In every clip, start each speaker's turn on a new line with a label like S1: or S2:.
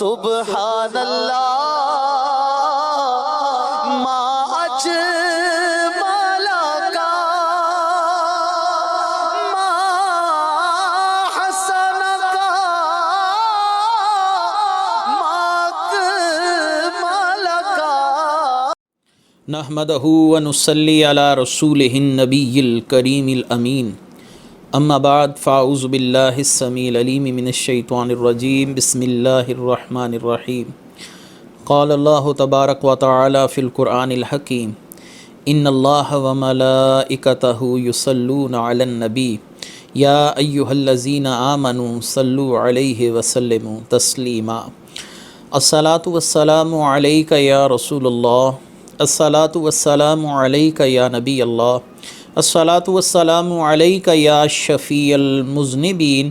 S1: سبحان اللہ ما اجمل کا ما حسن کا ما اکمل کا
S2: نحمدہ ونصلی علی رسولہ النبی الکریم الامین اما بعد فاعوذ باللہ السمیع العلیم من الشیطان الرجیم بسم اللہ الرحمن الرحیم قال اللہ تبارک و تعالی فی القرآن الحکیم ان اللہ وملائکتہ یصلون علی النبی یا ایہا الذین آمنوا صلوا علیہ وسلموا تسلیما الصلاۃ والسلام علیک یا رسول اللہ الصلاۃ والسلام علیک یا نبی اللہ الصلاۃ والسلام علیک یا شفیع المذنبین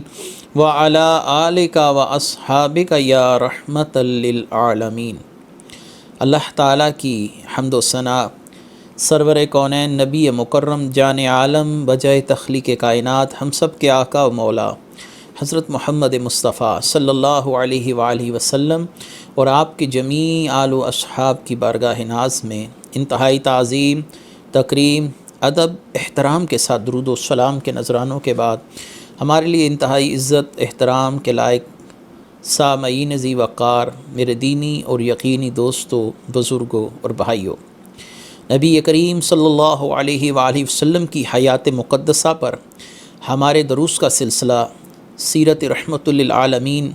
S2: وعلی آلک واصحابک یا رحمۃ للعالمین۔ اللہ تعالیٰ کی حمد و ثنا، سرور کونین نبی مکرم جان عالم بجائے تخلیق کائنات ہم سب کے آقا و مولا حضرت محمد مصطفیٰ صلی اللہ علیہ وآلہ وسلم اور آپ کے جمیع آل و اصحاب کی بارگاہ ناز میں انتہائی تعظیم، تکریم، ادب، احترام کے ساتھ درود و سلام کے نذرانوں کے بعد ہمارے لیے انتہائی عزت احترام کے لائق سامعین ذی وقار میرے دینی اور یقینی دوستوں، بزرگوں اور بھائیوں، نبی کریم صلی اللہ علیہ وآلہ وسلم کی حیات مقدسہ پر ہمارے دروس کا سلسلہ سیرت رحمت للعالمین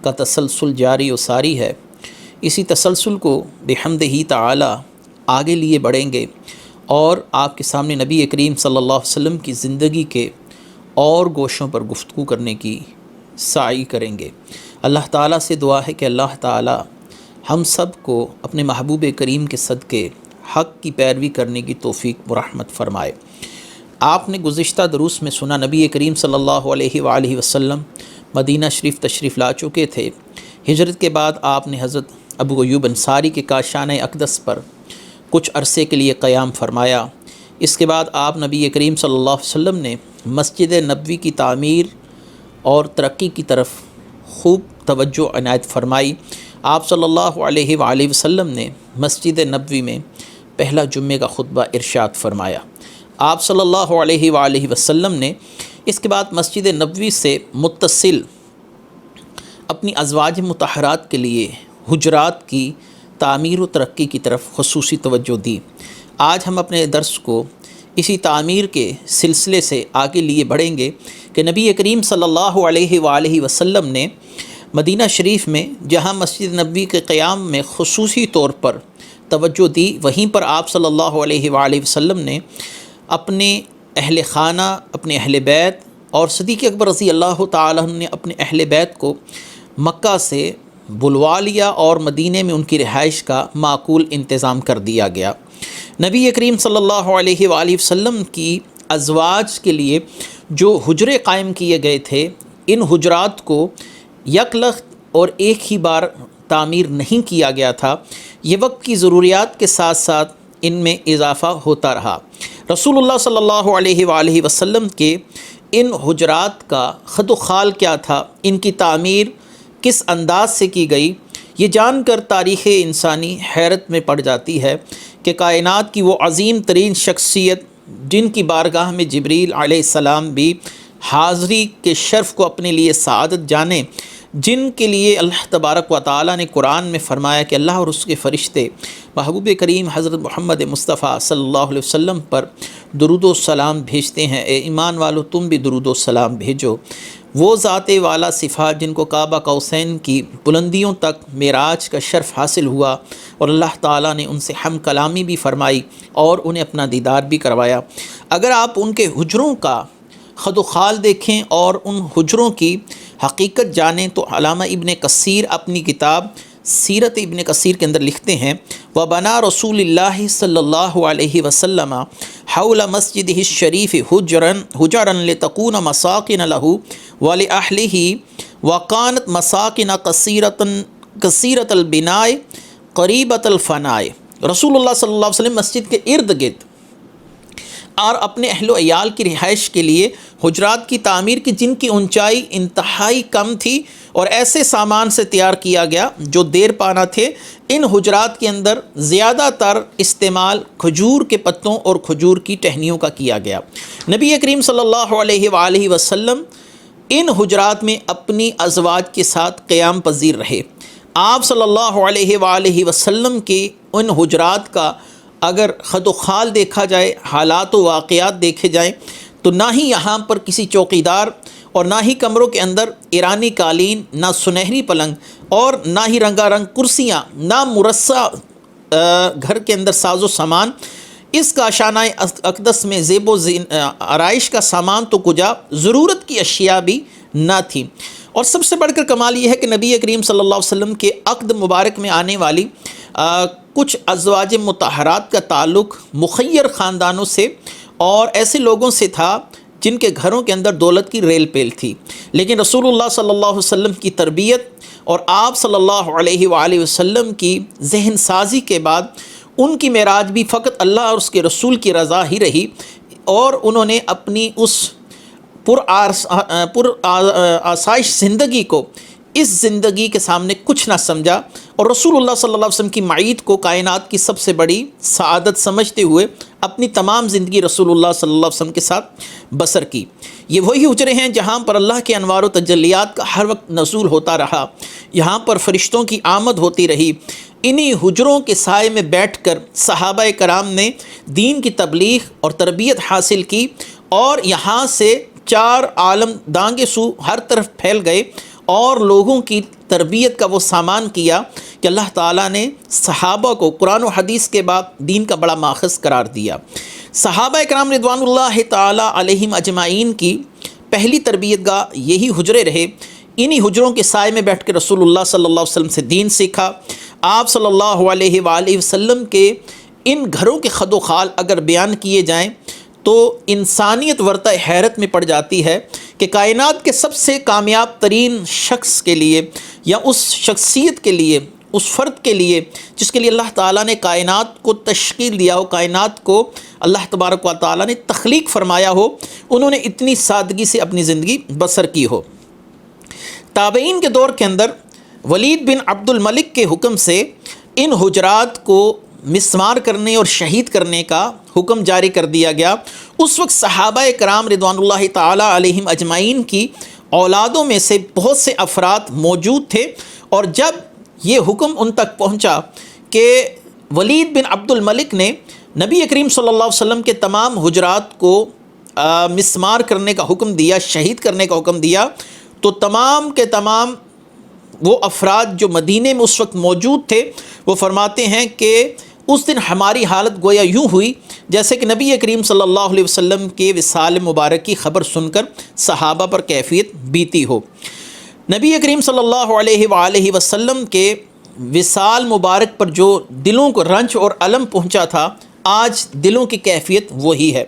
S2: کا تسلسل جاری و ساری ہے۔ اسی تسلسل کو بحمدہ تعالی آگے لیے بڑھیں گے اور آپ کے سامنے نبی کریم صلی اللہ علیہ وسلم کی زندگی کے اور گوشوں پر گفتگو کرنے کی سعی کریں گے۔ اللہ تعالیٰ سے دعا ہے کہ اللہ تعالیٰ ہم سب کو اپنے محبوب کریم کے صدقے حق کی پیروی کرنے کی توفیق و رحمت فرمائے۔ آپ نے گزشتہ دروس میں سنا نبی کریم صلی اللہ علیہ وآلہ وسلم مدینہ شریف تشریف لا چکے تھے۔ ہجرت کے بعد آپ نے حضرت ابو ایوب انصاری کے کاشانہ اقدس پر کچھ عرصے کے لیے قیام فرمایا۔ اس کے بعد آپ نبی کریم صلی اللہ علیہ وسلم نے مسجد نبوی کی تعمیر اور ترقی کی طرف خوب توجہ عنایت فرمائی۔ آپ صلی اللہ علیہ وآلہ وسلم نے مسجد نبوی میں پہلا جمعے کا خطبہ ارشاد فرمایا۔ آپ صلی اللہ علیہ وآلہ وسلم نے اس کے بعد مسجد نبوی سے متصل اپنی ازواج مطہرات کے لیے حجرات کی تعمیر و ترقی کی طرف خصوصی توجہ دی۔ آج ہم اپنے درس کو اسی تعمیر کے سلسلے سے آگے لیے بڑھیں گے کہ نبی کریم صلی اللہ علیہ وآلہ وسلم نے مدینہ شریف میں جہاں مسجد نبوی کے قیام میں خصوصی طور پر توجہ دی، وہیں پر آپ صلی اللہ علیہ وآلہ وسلم نے اپنے اہل خانہ، اپنے اہل بیت اور صدیق اکبر رضی اللہ تعالیٰ عنہ نے اپنے اہل بیت کو مکہ سے بلوا لیا اور مدینہ میں ان کی رہائش کا معقول انتظام کر دیا گیا۔ نبی کریم صلی اللہ علیہ وآلہ وسلم کی ازواج کے لیے جو حجرے قائم کیے گئے تھے، ان حجرات کو یک لخت اور ایک ہی بار تعمیر نہیں کیا گیا تھا، یہ وقت کی ضروریات کے ساتھ ساتھ ان میں اضافہ ہوتا رہا۔ رسول اللہ صلی اللہ علیہ وآلہ وسلم کے ان حجرات کا خط و خال کیا تھا، ان کی تعمیر کس انداز سے کی گئی، یہ جان کر تاریخ انسانی حیرت میں پڑ جاتی ہے کہ کائنات کی وہ عظیم ترین شخصیت جن کی بارگاہ میں جبریل علیہ السلام بھی حاضری کے شرف کو اپنے لیے سعادت جانیں، جن کے لیے اللہ تبارک و تعالیٰ نے قرآن میں فرمایا کہ اللہ اور اس کے فرشتے محبوب کریم حضرت محمد مصطفیٰ صلی اللہ علیہ وسلم پر درود و سلام بھیجتے ہیں، اے ایمان والو تم بھی درود و سلام بھیجو۔ وہ ذات والا صفات جن کو کعبہ قوسین کی بلندیوں تک معراج کا شرف حاصل ہوا اور اللہ تعالیٰ نے ان سے ہم کلامی بھی فرمائی اور انہیں اپنا دیدار بھی کروایا، اگر آپ ان کے حجروں کا خد و خال دیکھیں اور ان حجروں کی حقیقت جانیں تو علامہ ابن کثیر اپنی کتاب سیرت ابن کثیر کے اندر لکھتے ہیں وَبَنَا رسول اللہ صلی اللہ علیہ وسلم حول مسجدہ الشریف حجرا لتکون مساکن لہ ولأہلہ وکانت مساکن کثیرۃ البناء قریبۃ الفناء۔ رسول اللہ صلی اللہ علیہ وسلم مسجد کے ارد گرد اور اپنے اہل و عیال کی رہائش کے لیے حجرات کی تعمیر کی جن کی اونچائی انتہائی کم تھی اور ایسے سامان سے تیار کیا گیا جو دیر پانا تھے۔ ان حجرات کے اندر زیادہ تر استعمال کھجور کے پتوں اور کھجور کی ٹہنیوں کا کیا گیا۔ نبی کریم صلی اللہ علیہ وآلہ وسلم ان حجرات میں اپنی ازواج کے ساتھ قیام پذیر رہے۔ آپ صلی اللہ علیہ وآلہ وسلم کے ان حجرات کا اگر خد و خال دیکھا جائے، حالات و واقعات دیکھے جائیں، تو نہ ہی یہاں پر کسی چوکیدار اور نہ ہی کمروں کے اندر ایرانی قالین، نہ سنہری پلنگ اور نہ ہی رنگا رنگ کرسیاں، نہ مرصع گھر کے اندر ساز و سامان۔ اس کا شانہ اقدس میں زیب و آرائش کا سامان تو کجا، ضرورت کی اشیاء بھی نہ تھیں۔ اور سب سے بڑھ کر کمال یہ ہے کہ نبی کریم صلی اللہ علیہ وسلم کے عقد مبارک میں آنے والی کچھ ازواج مطہرات کا تعلق مخیر خاندانوں سے اور ایسے لوگوں سے تھا جن کے گھروں کے اندر دولت کی ریل پیل تھی، لیکن رسول اللہ صلی اللہ علیہ وسلم کی تربیت اور آپ صلی اللہ علیہ وآلہ وسلم کی ذہن سازی کے بعد ان کی معراج بھی فقط اللہ اور اس کے رسول کی رضا ہی رہی، اور انہوں نے اپنی اس پر آسائش زندگی کو اس زندگی کے سامنے کچھ نہ سمجھا، اور رسول اللہ صلی اللہ علیہ وسلم کی معیت کو کائنات کی سب سے بڑی سعادت سمجھتے ہوئے اپنی تمام زندگی رسول اللہ صلی اللہ علیہ وسلم کے ساتھ بسر کی۔ یہ وہی حجرے ہیں جہاں پر اللہ کے انوار و تجلیات کا ہر وقت نزول ہوتا رہا، یہاں پر فرشتوں کی آمد ہوتی رہی۔ انہی حجروں کے سائے میں بیٹھ کر صحابہ کرام نے دین کی تبلیغ اور تربیت حاصل کی، اور یہاں سے چار عالم دانگے سو ہر طرف پھیل گئے اور لوگوں کی تربیت کا وہ سامان کیا کہ اللہ تعالیٰ نے صحابہ کو قرآن و حدیث کے بعد دین کا بڑا ماخذ قرار دیا۔ صحابہ کرام رضوان اللہ تعالیٰ علیہم اجمعین کی پہلی تربیت گاہ یہی حجرے رہے۔ انہی حجروں کے سائے میں بیٹھ کے رسول اللہ صلی اللہ علیہ وسلم سے دین سیکھا۔ آپ صلی اللہ علیہ وآلہ وسلم کے ان گھروں کے خد و خال اگر بیان کیے جائیں تو انسانیت ورطہ حیرت میں پڑ جاتی ہے کہ کائنات کے سب سے کامیاب ترین شخص کے لیے، یا اس شخصیت کے لیے، اس فرد کے لیے جس کے لیے اللہ تعالیٰ نے کائنات کو تشکیل دیا ہو، کائنات کو اللہ تبارک و تعالیٰ نے تخلیق فرمایا ہو، انہوں نے اتنی سادگی سے اپنی زندگی بسر کی ہو۔ تابعین کے دور کے اندر ولید بن عبد الملک کے حکم سے ان حجرات کو مسمار کرنے اور شہید کرنے کا حکم جاری کر دیا گیا۔ اس وقت صحابہ کرام رضوان اللہ تعالیٰ علیہم اجمعین کی اولادوں میں سے بہت سے افراد موجود تھے، اور جب یہ حکم ان تک پہنچا کہ ولید بن عبد الملک نے نبی کریم صلی اللہ علیہ وسلم کے تمام حجرات کو مسمار کرنے کا حکم دیا، شہید کرنے کا حکم دیا، تو تمام کے تمام وہ افراد جو مدینے میں اس وقت موجود تھے وہ فرماتے ہیں کہ اس دن ہماری حالت گویا یوں ہوئی جیسے کہ نبی کریم صلی اللہ علیہ وسلم کے وصال مبارک کی خبر سن کر صحابہ پر کیفیت بیتی ہو۔ نبی کریم صلی اللہ علیہ وآلہ وسلم کے وصال مبارک پر جو دلوں کو رنج اور الم پہنچا تھا، آج دلوں کی کیفیت وہی ہے۔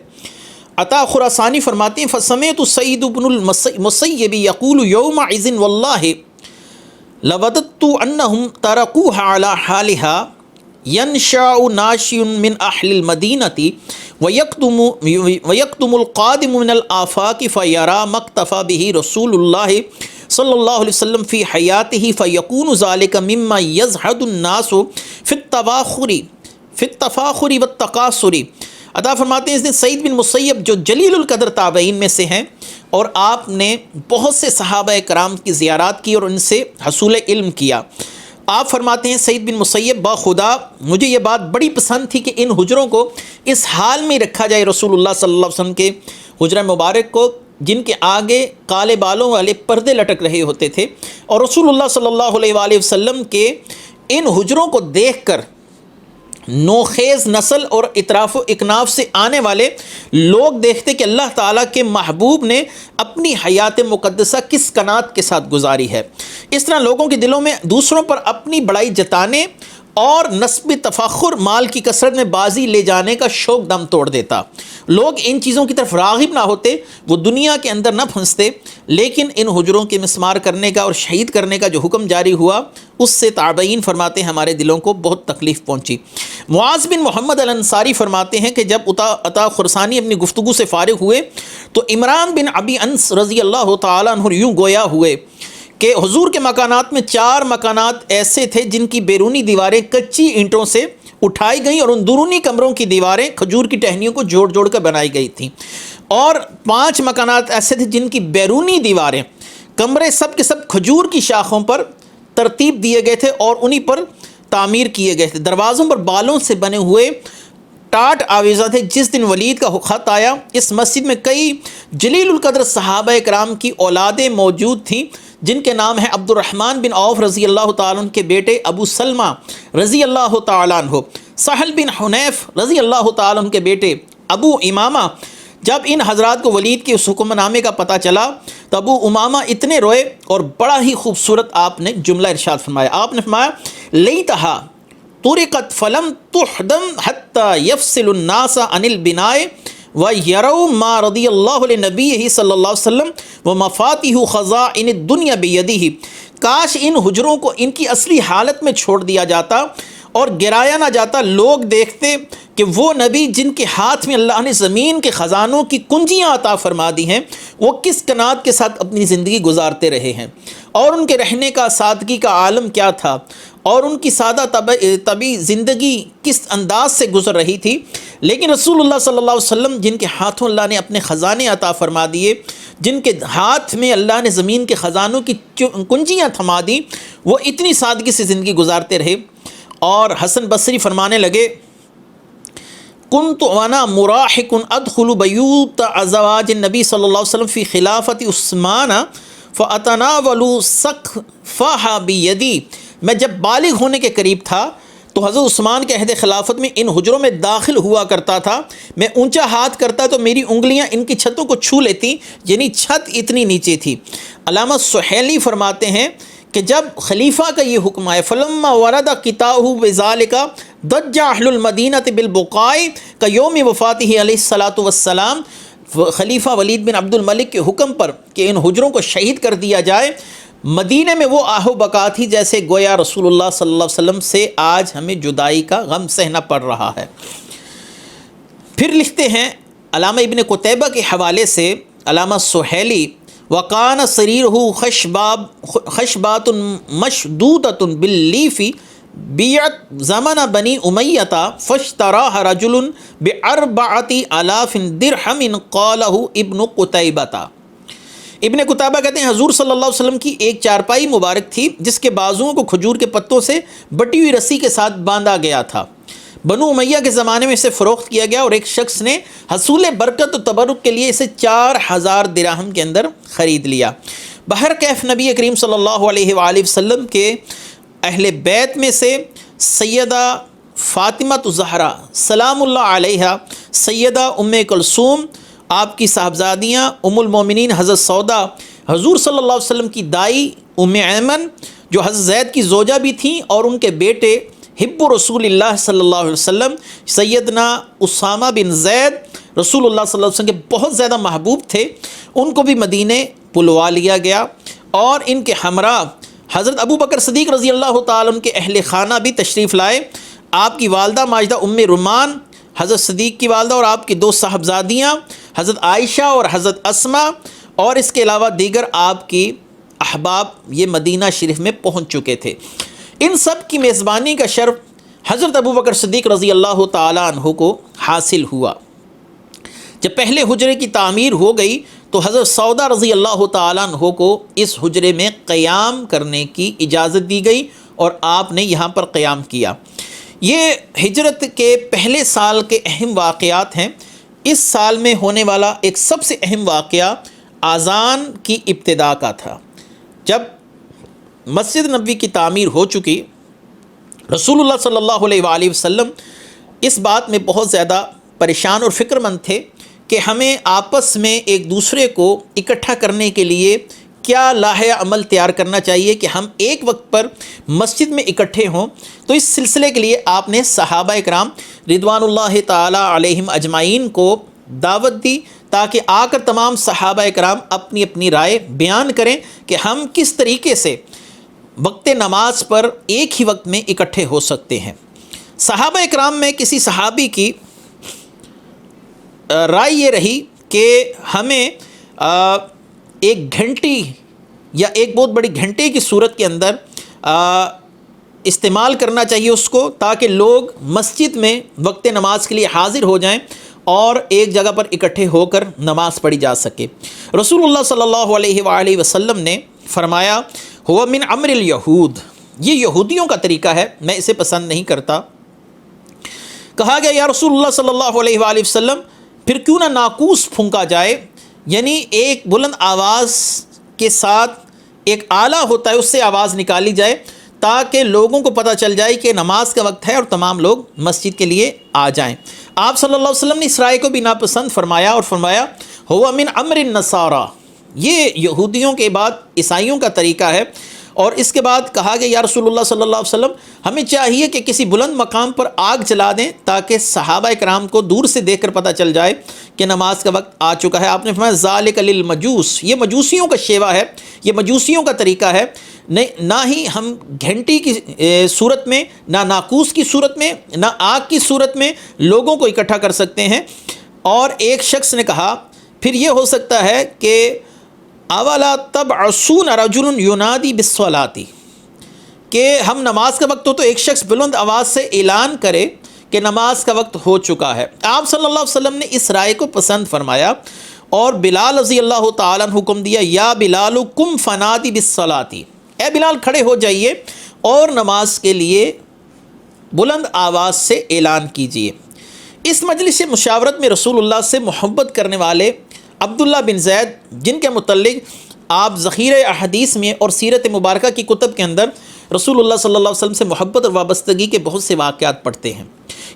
S2: عطا خراسانی فرماتے ہیں فسمعت سعید بن المسیب یقول یومئذ واللہ لوددت انہم ترکوها علی حالها ينشأ ناشئ من أهل المدينة ويقدم القادم من الآفاق فيرى ما اكتفى به رسول الله صلی اللہ علیہ وسلم فی حیاته فيكون ذلك مما يزهد الناس في التفاخر والتقاصر۔ عطا فرماتے ہیں اس دن سعید بن مسیب جو جلیل القدر تابعین میں سے ہیں، اور آپ نے بہت سے صحابہ کرام کی زیارات کی اور ان سے حصول علم کیا۔ آپ فرماتے ہیں سعید بن مسیب باخدا مجھے یہ بات بڑی پسند تھی کہ ان حجروں کو اس حال میں رکھا جائے، رسول اللہ صلی اللہ علیہ وسلم کے حجرہ مبارک کو جن کے آگے کالے بالوں والے پردے لٹک رہے ہوتے تھے، اور رسول اللہ صلی اللہ علیہ وآلہ وسلم کے ان حجروں کو دیکھ کر نوخیز نسل اور اطراف و اکناف سے آنے والے لوگ دیکھتے کہ اللہ تعالیٰ کے محبوب نے اپنی حیات مقدسہ کس قناعت کے ساتھ گزاری ہے۔ اس طرح لوگوں کے دلوں میں دوسروں پر اپنی بڑائی جتانے اور نسب تفاخر مال کی کثرت میں بازی لے جانے کا شوق دم توڑ دیتا۔ لوگ ان چیزوں کی طرف راغب نہ ہوتے، وہ دنیا کے اندر نہ پھنستے، لیکن ان حجروں کے مسمار کرنے کا اور شہید کرنے کا جو حکم جاری ہوا اس سے تابعین فرماتے ہیں ہمارے دلوں کو بہت تکلیف پہنچی۔ معاذ بن محمد الانصاری فرماتے ہیں کہ جب عطا خرسانی اپنی گفتگو سے فارغ ہوئے تو عمران بن ابی انس رضی اللہ تعالیٰ عنہ یوں گویا ہوئے کہ حضور کے مکانات میں 4 مکانات ایسے تھے جن کی بیرونی دیواریں کچی اینٹوں سے اٹھائی گئیں اور ان درونی کمروں کی دیواریں کھجور کی ٹہنیوں کو جوڑ جوڑ کر بنائی گئی تھیں، اور 5 مکانات ایسے تھے جن کی بیرونی دیواریں کمرے سب کے سب کھجور کی شاخوں پر ترتیب دیے گئے تھے اور انہی پر تعمیر کیے گئے تھے۔ دروازوں پر بالوں سے بنے ہوئے ٹاٹ آویزہ تھے۔ جس دن ولید کا خط آیا، اس مسجد میں کئی جلیل القدر صحابہ کرام کی اولادیں موجود تھیں جن کے نام ہیں عبد الرحمن بن عوف رضی اللہ تعالیٰ عنہ کے بیٹے ابو سلمہ رضی اللہ تعالیٰ عنہ، سہل بن حنیف رضی اللہ تعالیٰ عنہ کے بیٹے ابو امامہ۔ جب ان حضرات کو ولید کے اس حکم نامے کا پتہ چلا تو ابو امامہ اتنے روئے اور بڑا ہی خوبصورت آپ نے جملہ ارشاد فرمایا۔ آپ نے فرمایا لیتہا طرقت فلم تحدم حتی یفصل الناس عن البناء وَيَرَوْا مَا رَضِيَ اللَّهُ لِنَبِيِّهِ صلی اللہ علیہ وسلم وَمَفَاتِحُ خَزَائِنِ الدُّنْيَا بِيَدِهِ۔ کاش ان حجروں کو ان کی اصلی حالت میں چھوڑ دیا جاتا اور گرایا نہ جاتا، لوگ دیکھتے کہ وہ نبی جن کے ہاتھ میں اللہ نے زمین کے خزانوں کی کنجیاں عطا فرما دی ہیں وہ کس قناعت کے ساتھ اپنی زندگی گزارتے رہے ہیں، اور ان کے رہنے کا سادگی کا عالم کیا تھا، اور ان کی سادہ طبعی زندگی کس انداز سے گزر رہی تھی۔ لیکن رسول اللہ صلی اللہ علیہ وسلم جن کے ہاتھوں اللہ نے اپنے خزانے عطا فرما دیے، جن کے ہاتھ میں اللہ نے زمین کے خزانوں کی کنجیاں تھما دیں، وہ اتنی سادگی سے زندگی گزارتے رہے۔ اور حسن بصری فرمانے لگے کنت وانا مراحق ادخل بیوت ازواج النبی صلی اللہ علیہ وسلم فی خلافت عثمان فاتناول سقفها بیدی۔ میں جب بالغ ہونے کے قریب تھا تو حضرت عثمان کے عہد خلافت میں ان حجروں میں داخل ہوا کرتا تھا، میں اونچا ہاتھ کرتا تو میری انگلیاں ان کی چھتوں کو چھو لیتی، یعنی چھت اتنی نیچے تھی۔ علامہ سہیلی فرماتے ہیں کہ جب خلیفہ کا یہ حکم آیا فلما ورد قطاعہ بذالک ضج اہل المدینہ بالبقاء کیوم وفاتہ علیہ الصلاۃ والسلام، خلیفہ ولید بن عبد الملک کے حکم پر کہ ان حجروں کو شہید کر دیا جائے، مدینہ میں وہ آہ و بکا تھی جیسے گویا رسول اللہ صلی اللہ علیہ وسلم سے آج ہمیں جدائی کا غم سہنا پڑ رہا ہے۔ پھر لکھتے ہیں علامہ ابن قتیبہ کے حوالے سے علامہ سہیلی وَقَانَ سَرِيرُهُ خَشْبَاتٌ مَشْدُودَةٌ بِاللِّيفِ بِيعَتْ زَمَنَ بَنِي أُمَيَّةَ فَاشْتَرَاهَا رَجُلٌ بِأَرْبَعَةِ آلَافٍ دِرْهَمٍ قَالَهُ ابن قتیبہ۔ ابن قتیبہ کہتے ہیں حضور صلی اللہ علیہ وسلم کی ایک چارپائی مبارک تھی جس کے بازوؤں کو کھجور کے پتوں سے بٹی ہوئی رسی کے ساتھ باندھا گیا تھا۔ بنو امیہ کے زمانے میں اسے فروخت کیا گیا اور ایک شخص نے حصول برکت و تبرک کے لیے اسے 4000 درہم کے اندر خرید لیا۔ بہرکیف نبی کریم صلی اللہ علیہ وآلہ وسلم کے اہل بیت میں سے سیدہ فاطمہ الزہرا سلام اللہ علیہا، سیدہ ام کلثوم آپ کی صاحبزادیاں، ام المومنین حضرت سودا، حضور صلی اللہ علیہ وسلم کی دائی ام ایمن جو حضرت زید کی زوجہ بھی تھیں، اور ان کے بیٹے حب رسول اللہ صلی اللہ علیہ وسلم سیدنا اسامہ بن زید رسول اللہ صلی اللہ علیہ وسلم کے بہت زیادہ محبوب تھے، ان کو بھی مدینہ بلوا لیا گیا، اور ان کے ہمراہ حضرت ابو بکر صدیق رضی اللہ تعالیٰ عنہ کے اہل خانہ بھی تشریف لائے۔ آپ کی والدہ ماجدہ ام رومان حضرت صدیق کی والدہ اور آپ کی 2 صاحبزادیاں حضرت عائشہ اور حضرت اسماء، اور اس کے علاوہ دیگر آپ کی احباب یہ مدینہ شریف میں پہنچ چکے تھے۔ ان سب کی میزبانی کا شرف حضرت ابو بکر صدیق رضی اللہ تعالیٰ عنہ کو حاصل ہوا۔ جب پہلے حجرے کی تعمیر ہو گئی تو حضرت سودا رضی اللہ تعالیٰ عنہ کو اس حجرے میں قیام کرنے کی اجازت دی گئی اور آپ نے یہاں پر قیام کیا۔ یہ ہجرت کے پہلے سال کے اہم واقعات ہیں۔ اس سال میں ہونے والا ایک سب سے اہم واقعہ اذان کی ابتدا کا تھا۔ جب مسجد نبوی کی تعمیر ہو چکی، رسول اللہ صلی اللہ علیہ وآلہ وسلم اس بات میں بہت زیادہ پریشان اور فکر مند تھے کہ ہمیں آپس میں ایک دوسرے کو اکٹھا کرنے کے لیے کیا لاہے عمل تیار کرنا چاہیے کہ ہم ایک وقت پر مسجد میں اکٹھے ہوں، تو اس سلسلے کے لیے آپ نے صحابہ اکرام رضوان اللہ تعالی علیہم اجمعین کو دعوت دی تاکہ آ کر تمام صحابہ اکرام اپنی اپنی رائے بیان کریں کہ ہم کس طریقے سے وقت نماز پر ایک ہی وقت میں اکٹھے ہو سکتے ہیں۔ صحابہ اکرام میں کسی صحابی کی رائے یہ رہی کہ ہمیں ایک گھنٹی یا ایک بہت بڑی گھنٹے کی صورت کے اندر استعمال کرنا چاہیے اس کو، تاکہ لوگ مسجد میں وقت نماز کے لیے حاضر ہو جائیں اور ایک جگہ پر اکٹھے ہو کر نماز پڑھی جا سکے۔ رسول اللہ صلی اللہ علیہ وآلہ وسلم نے فرمایا ہوا من امر الیہود، یہ یہودیوں کا طریقہ ہے، میں اسے پسند نہیں کرتا۔ کہا گیا یا رسول اللہ صلی اللہ علیہ وآلہ وسلم پھر کیوں نہ ناقوس پھونکا جائے، یعنی ایک بلند آواز کے ساتھ ایک آلہ ہوتا ہے اس سے آواز نکالی جائے تاکہ لوگوں کو پتہ چل جائے کہ نماز کا وقت ہے اور تمام لوگ مسجد کے لیے آ جائیں۔ آپ صلی اللہ علیہ وسلم نے اس رائے کو بھی ناپسند فرمایا اور فرمایا ہوا من امر النصارى، یہ یہودیوں کے بعد عیسائیوں کا طریقہ ہے۔ اور اس کے بعد کہا کہ یا رسول اللہ صلی اللہ علیہ وسلم ہمیں چاہیے کہ کسی بلند مقام پر آگ جلا دیں تاکہ صحابہ کرام کو دور سے دیکھ کر پتہ چل جائے کہ نماز کا وقت آ چکا ہے۔ آپ نے فرمایا ذالک للمجوس، یہ مجوسیوں کا شیوہ ہے، یہ مجوسیوں کا طریقہ ہے، نہ ہی ہم گھنٹی کی صورت میں، نہ ناقوس کی صورت میں، نہ آگ کی صورت میں لوگوں کو اکٹھا کر سکتے ہیں۔ اور ایک شخص نے کہا پھر یہ ہو سکتا ہے کہ اولا تبعثون رجل ینادی بالصلاۃ، کہ ہم نماز کا وقت ہو تو ایک شخص بلند آواز سے اعلان کرے کہ نماز کا وقت ہو چکا ہے۔ آپ صلی اللہ علیہ وسلم نے اس رائے کو پسند فرمایا اور بلال رضی اللہ تعالیٰ عنہ حکم دیا یا بلال قم فنادی بالصلاۃ، اے بلال کھڑے ہو جائیے اور نماز کے لیے بلند آواز سے اعلان کیجیے۔ اس مجلس مشاورت میں رسول اللہ سے محبت کرنے والے عبداللہ بن زید، جن کے متعلق آپ ذخیرہ احادیث میں اور سیرت مبارکہ کی کتب کے اندر رسول اللہ صلی اللہ علیہ وسلم سے محبت اور وابستگی کے بہت سے واقعات پڑھتے ہیں،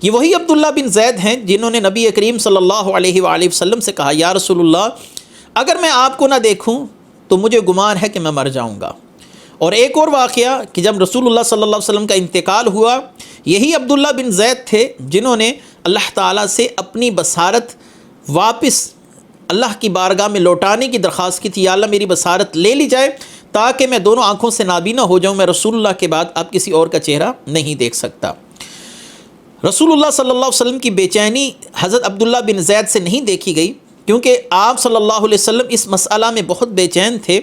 S2: یہ وہی عبداللہ بن زید ہیں جنہوں نے نبی کریم صلی اللہ علیہ وآلہ وسلم سے کہا یا رسول اللہ اگر میں آپ کو نہ دیکھوں تو مجھے گمان ہے کہ میں مر جاؤں گا۔ اور ایک اور واقعہ کہ جب رسول اللہ صلی اللہ علیہ وسلم کا انتقال ہوا، یہی عبداللہ بن زید تھے جنہوں نے اللہ تعالیٰ سے اپنی بصارت واپس اللہ کی بارگاہ میں لوٹانے کی درخواست کی تھی، یا اللہ میری بصارت لے لی جائے تاکہ میں دونوں آنکھوں سے نابینا ہو جاؤں، میں رسول اللہ کے بعد اب کسی اور کا چہرہ نہیں دیکھ سکتا۔ رسول اللہ صلی اللہ علیہ وسلم کی بے چینی حضرت عبداللہ بن زید سے نہیں دیکھی گئی، کیونکہ آپ صلی اللہ علیہ وسلم اس مسئلہ میں بہت بے چین تھے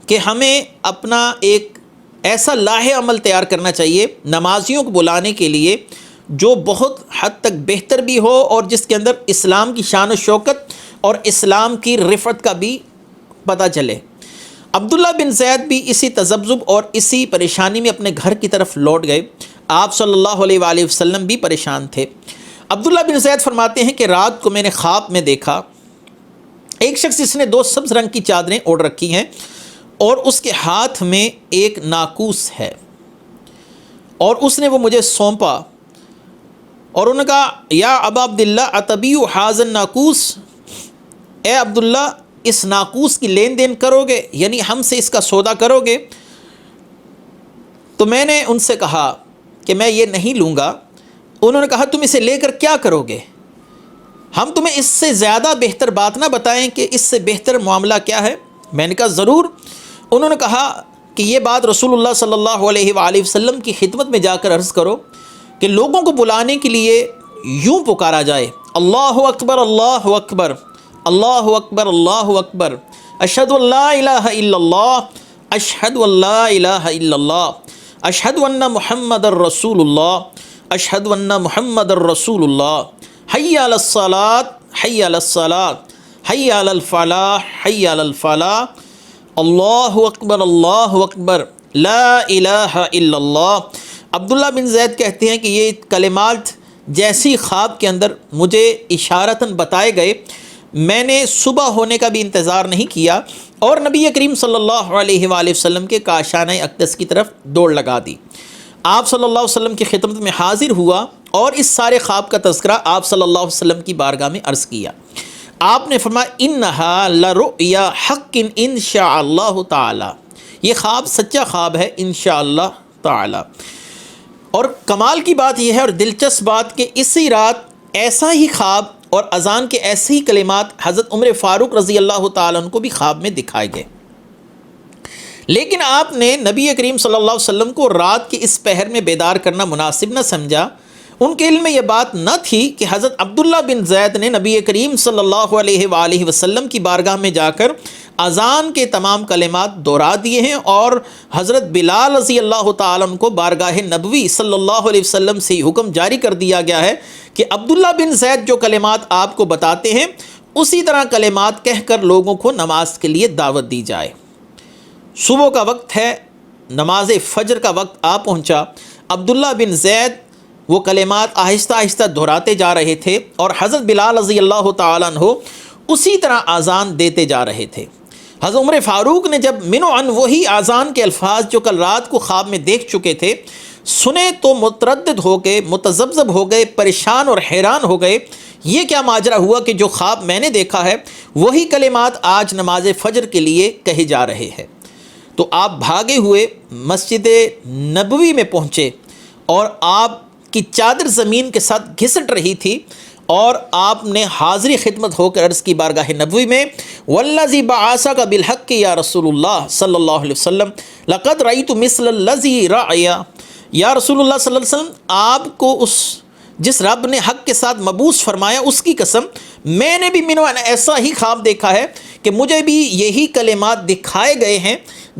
S2: کہ ہمیں اپنا ایک ایسا لاہے عمل تیار کرنا چاہیے نمازیوں کو بلانے کے لیے جو بہت حد تک بہتر بھی ہو اور جس کے اندر اسلام کی شان و شوکت اور اسلام کی رفعت کا بھی پتہ چلے۔ عبداللہ بن زید بھی اسی تذبذب اور اسی پریشانی میں اپنے گھر کی طرف لوٹ گئے۔ آپ صلی اللہ علیہ وآلہ وسلم بھی پریشان تھے۔ عبداللہ بن زید فرماتے ہیں کہ رات کو میں نے خواب میں دیکھا ایک شخص جس نے 2 سبز رنگ کی چادریں اوڑھ رکھی ہیں اور اس کے ہاتھ میں ایک ناقوس ہے، اور اس نے وہ مجھے سونپا اور انہوں نے کہا یا ابا عبداللہ اتبیع ھذا الناقوس، اے عبداللہ اس ناقوس کی لین دین کرو گے، یعنی ہم سے اس کا سودا کرو گے؟ تو میں نے ان سے کہا کہ میں یہ نہیں لوں گا۔ انہوں نے کہا تم اسے لے کر کیا کرو گے؟ ہم تمہیں اس سے زیادہ بہتر بات نہ بتائیں کہ اس سے بہتر معاملہ کیا ہے؟ میں نے کہا ضرور۔ انہوں نے کہا کہ یہ بات رسول اللہ صلی اللہ علیہ وآلہ وسلم کی خدمت میں جا کر عرض کرو کہ لوگوں کو بلانے کے لیے یوں پکارا جائے اللہ اکبر اللہ اکبر اللہ اکبر اللہ اکبر اشہد ان لا الہ الا اللہ اشہد ان لا الہ الا اللہ اشہد ان محمد الرسول اللہ اشہد ان محمد الرسول اللہ حی علی الصلاۃ حی علی الصلاۃ حی علی الفلاح حی علی الفلاح اللہ اکبر لا الہ الا اللہ۔ عبداللہ بن زید کہتے ہیں کہ یہ کلمات جیسی خواب کے اندر مجھے اشارتاً بتائے گئے، میں نے صبح ہونے کا بھی انتظار نہیں کیا اور نبی کریم صلی اللہ علیہ وآلہ وسلم کے کاشانہ اقدس کی طرف دوڑ لگا دی۔ آپ صلی اللہ علیہ وسلم کی خدمت میں حاضر ہوا اور اس سارے خواب کا تذکرہ آپ صلی اللہ علیہ وسلم کی بارگاہ میں عرض کیا۔ آپ نے فرمایا انہا لرؤیا حق انشاء اللہ تعالی، یہ خواب سچا خواب ہے انشاءاللہ تعالی۔ اور کمال کی بات یہ ہے اور دلچسپ بات کہ اسی رات ایسا ہی خواب اور اذان کے ایسے ہی کلمات حضرت عمر فاروق رضی اللہ تعالیٰ عنہ کو بھی خواب میں دکھائے گئے، لیکن آپ نے نبی کریم صلی اللہ علیہ وسلم کو رات کے اس پہر میں بیدار کرنا مناسب نہ سمجھا۔ ان کے علم میں یہ بات نہ تھی کہ حضرت عبداللہ بن زید نے نبی کریم صلی اللہ علیہ وآلہ وسلم کی بارگاہ میں جا کر اذان کے تمام کلمات دہرا دیے ہیں، اور حضرت بلال رضی اللہ تعالیٰ عنہ کو بارگاہ نبوی صلی اللہ علیہ وسلم سے حکم جاری کر دیا گیا ہے کہ عبداللہ بن زید جو کلمات آپ کو بتاتے ہیں اسی طرح کلمات کہہ کر لوگوں کو نماز کے لیے دعوت دی جائے۔ صبح کا وقت ہے، نماز فجر کا وقت آ پہنچا، عبداللہ بن زید وہ کلمات آہستہ آہستہ دہراتے جا رہے تھے اور حضرت بلال رضی اللہ تعالیٰ عنہ اسی طرح اذان دیتے جا رہے تھے۔ حضرت عمر فاروق نے جب من و عن وہی اذان کے الفاظ جو کل رات کو خواب میں دیکھ چکے تھے سنے تو متردد ہو گئے، متذبذب ہو گئے، پریشان اور حیران ہو گئے، یہ کیا ماجرا ہوا کہ جو خواب میں نے دیکھا ہے وہی کلمات آج نماز فجر کے لیے کہے جا رہے ہیں۔ تو آپ بھاگے ہوئے مسجد نبوی میں پہنچے اور آپ کی چادر زمین کے ساتھ گھسٹ رہی تھی، اور آپ نے حاضری خدمت ہو کر عرض کی بارگاہ نبوی میں والذی بعثک بالحق یا رسول اللہ صلی اللہ علیہ وسلم لقد رأیت مثل الذی رأیا، یا رسول اللہ صلی اللہ علیہ وسلم آپ کو جس رب نے حق کے ساتھ مبعوث فرمایا اس کی قسم میں نے بھی ایسا ہی خواب دیکھا ہے کہ مجھے بھی یہی کلمات دکھائے گئے ہیں